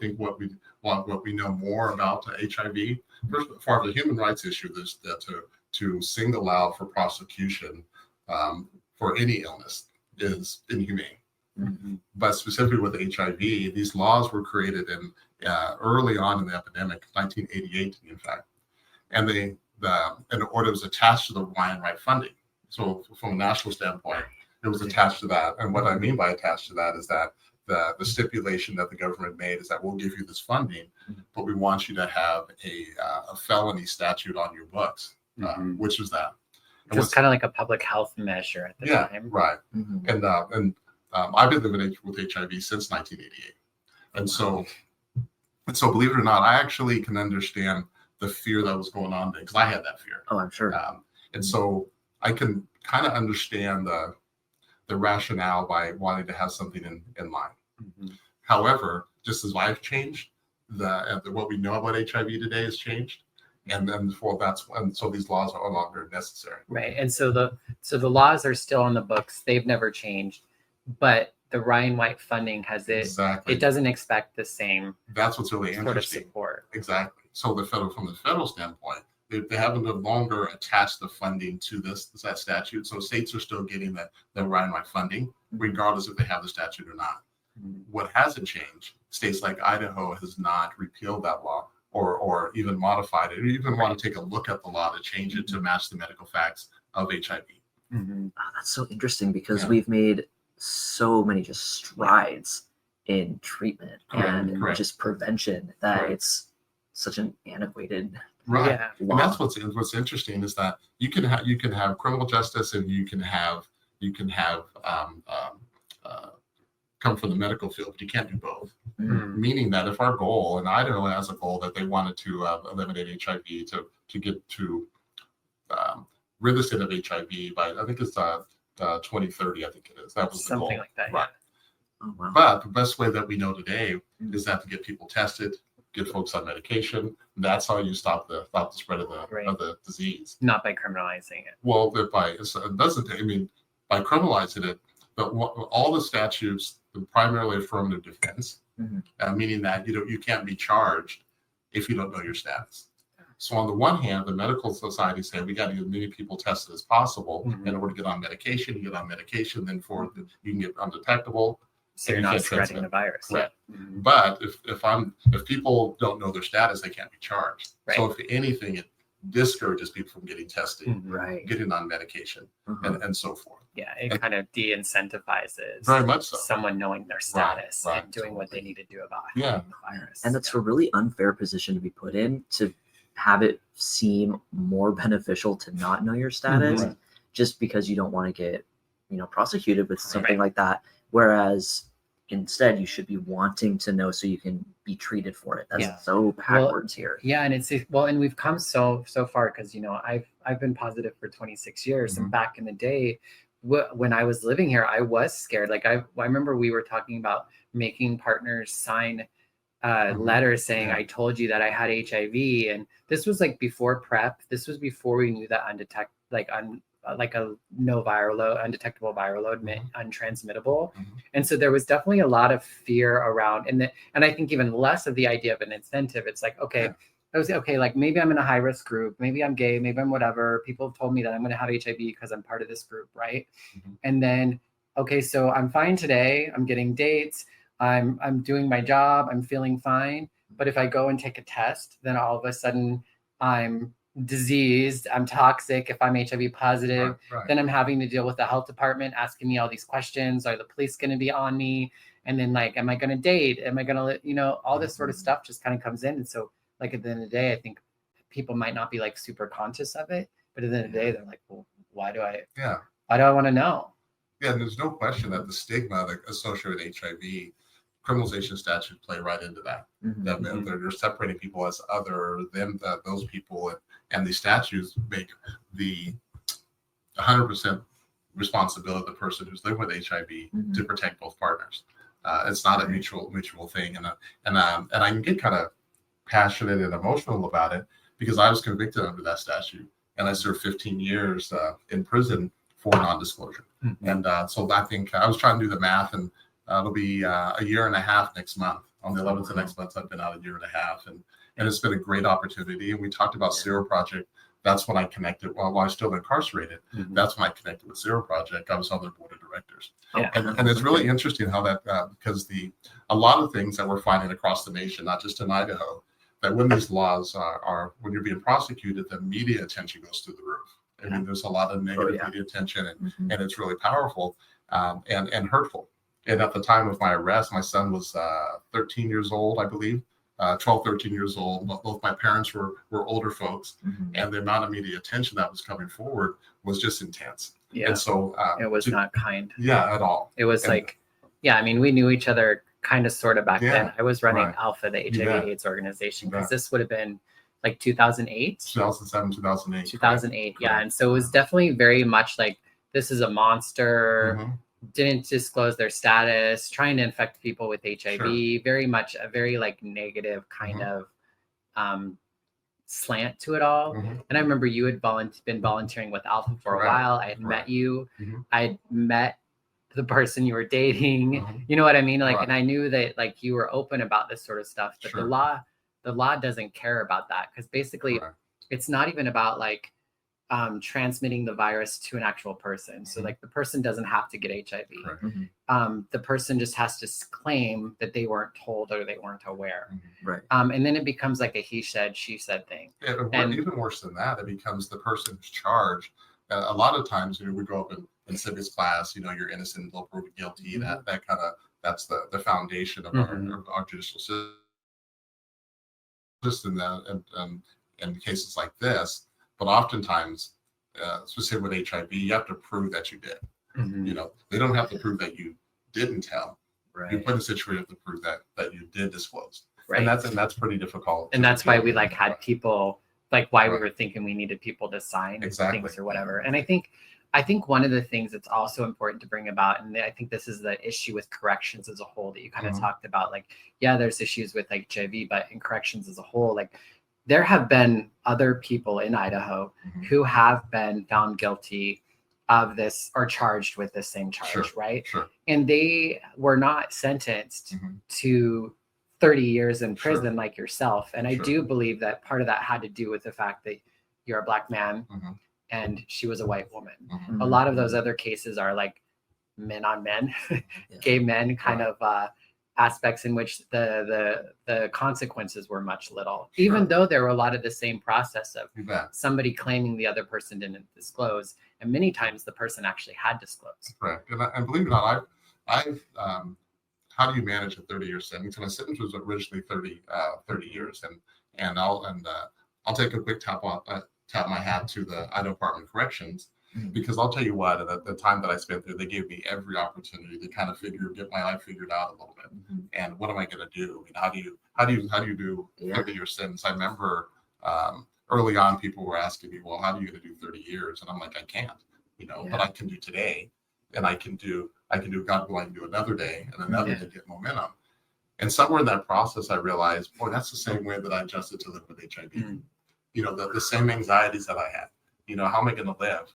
think what we know more about HIV, first, as far as the human rights issue, is that to single out for prosecution for any illness is inhumane. Mm-hmm. But specifically with HIV, these laws were created in early on in the epidemic, 1988, in fact, and an order was attached to the Ryan White funding. So from a national standpoint, it was attached to that. And what I mean by attached to that is that the stipulation that the government made is that we'll give you this funding, but we want you to have a felony statute on your books, which is that. It was kind of like a public health measure at the time. Right. Mm-hmm. And I've been living with HIV since 1988. And so believe it or not, I actually can understand the fear that was going on there because I had that fear. Oh, I'm sure. And so I can kind of understand the rationale by wanting to have something in line. Mm-hmm. However, just as life changed, what we know about HIV today has changed. And then so these laws are no longer necessary. Right. And so the laws are still on the books. They've never changed, but the Ryan White funding has it. Exactly. It doesn't expect the same. That's what's really interesting. Sort of support. Exactly. So from the federal standpoint, they haven't no longer attached the funding to that statute. So states are still getting the Ryan White funding, regardless if they have the statute or not. What hasn't changed, states like Idaho has not repealed that law or even modified it, or even want to take a look at the law to change it to match the medical facts of HIV. Mm-hmm. Oh, that's so interesting because we've made so many just strides in treatment and just prevention that it's such an antiquated law. And that's what's interesting is that you can have criminal justice and you can have come from the medical field, but you can't do both. Mm-hmm. Meaning that if our goal, and Idaho has a goal that they wanted to eliminate HIV to get to rid the state of HIV by, I think it's 2030, I think it is. That was the goal. Something like that, right. Oh, wow. But the best way that we know today is that to get people tested, get folks on medication. That's how you stop the spread of the disease. Not by criminalizing it. Well, by criminalizing it, but all the statutes, primarily affirmative defense, meaning that you can't be charged if you don't know your status. So on the one hand, the medical society say we got to get as many people tested as possible in order to get on medication. You get on medication, then you can get undetectable. So you're not spreading the virus. Correct. Mm-hmm. But if people don't know their status, they can't be charged. Right. So if anything, it discourages people from getting tested, getting on medication, and so forth. Yeah, it kind of de-incentivizes very much so. Someone knowing their status and doing what they need to do about the virus. And that's a really unfair position to be put in, to have it seem more beneficial to not know your status just because you don't want to get prosecuted with something like that. Whereas instead you should be wanting to know so you can be treated for it. That's so backwards here. Yeah, and and we've come so far because I've been positive for 26 years, and back in the day when I was living here, I was scared. Like I remember we were talking about making partners sign letters saying I told you that I had HIV, and this was like before PrEP. This was before we knew that like a no viral load, undetectable viral load meant untransmittable. And so there was definitely a lot of fear around, and I think even less of the idea of an incentive. It's like, I was like, maybe I'm in a high risk group, maybe I'm gay, maybe I'm whatever. People have told me that I'm going to have HIV because I'm part of this group, right? And then, so I'm fine today. I'm getting dates. I'm doing my job. I'm feeling fine. But if I go and take a test, then all of a sudden I'm diseased, I'm toxic. If I'm HIV positive, then I'm having to deal with the health department asking me all these questions. Are the police going to be on me? And then am I going to date? Am I going to, all this sort of stuff just kind of comes in. And so at the end of the day, I think people might not be super conscious of it, but at the end of the day, they're like, well, why do I want to know? Yeah. And there's no question that the stigma associated with HIV, criminalization statutes play right into that. They're separating people as other than those people, and the statutes make the 100% responsibility of the person who's living with HIV to protect both partners. It's not a mutual thing, and I can get kind of passionate and emotional about it because I was convicted under that statute, and I served 15 years in prison for non-disclosure. And so I think I was trying to do the math, and it'll be a year and a half next month On the 11th of next month, I've been out a year and a half, and it's been a great opportunity. And we talked about Zero Project. That's when I connected while I was still incarcerated. That's when I connected with Zero Project. I was on their board of directors. And it's really interesting how that, because a lot of things that we're finding across the nation, not just in Idaho, that when these laws are when you're being prosecuted, the media attention goes through the roof. I mean, there's a lot of negative media attention, and it's really powerful and hurtful. And at the time of my arrest, my son was 13 years old, I believe. 12, 13 years old. Both my parents were older folks, and the amount of media attention that was coming forward was just intense. Yeah. And so it was not kind. Yeah, at all. It was I mean, we knew each other kind of sort of back then. I was running Alpha, the HIV/AIDS organization, because this would have been like 2008. 2007, 2008. 2008, yeah. And so it was definitely very much like, this is a monster. Didn't disclose their status, trying to infect people with HIV, very much a very like negative kind of slant to it all. And I remember you had been volunteering with Alpha for a while. I had met you. I had met the person you were dating. You know what I mean? Like, and I knew that like you were open about this sort of stuff, but the law doesn't care about that, because basically it's not even about like transmitting the virus to an actual person. So like the person doesn't have to get HIV. The person just has to claim that they weren't told or they weren't aware. And then it becomes like a he said, she said thing. And even worse than that, it becomes the person who's charged. A lot of times, we grow up in civics class, you're innocent until proven guilty. That kind of, that's the foundation of our judicial system. Just in cases like this. But oftentimes, specifically with HIV, you have to prove that you did. They don't have to prove that you didn't tell. You put in a situation to prove that you did disclose. And that's pretty difficult. And that's why we like had people, like why we were thinking we needed people to sign things or whatever. And I think one of the things that's also important to bring about, and I think this is the issue with corrections as a whole that you kind of talked about, like, there's issues with like HIV, but in corrections as a whole, like, there have been other people in Idaho who have been found guilty of this or charged with the same charge, right? And they were not sentenced to 30 years in prison like yourself. And I do believe that part of that had to do with the fact that you're a Black man and she was a white woman. A lot of those other cases are like men on men, gay men kind of aspects in which the consequences were much little, even though there were a lot of the same process of somebody claiming the other person didn't disclose, and many times the person actually had disclosed. And believe it or not, I've how do you manage a 30-year sentence? And my sentence was originally 30 years, and I'll take a quick tap my hat to the Idaho Department of Corrections. Because I'll tell you what, at the time that I spent there, they gave me every opportunity to kind of get my life figured out a little bit. And what am I going to do? I mean, how do you do 30-year sentence? I remember early on, people were asking me, well, how are you going to do 30 years? And I'm like, I can't, but I can do today, and I can do God willing, do another day and another to get momentum. And somewhere in that process, I realized, boy, that's the same way that I adjusted to live with HIV. The same anxieties that I had. How am I going to live?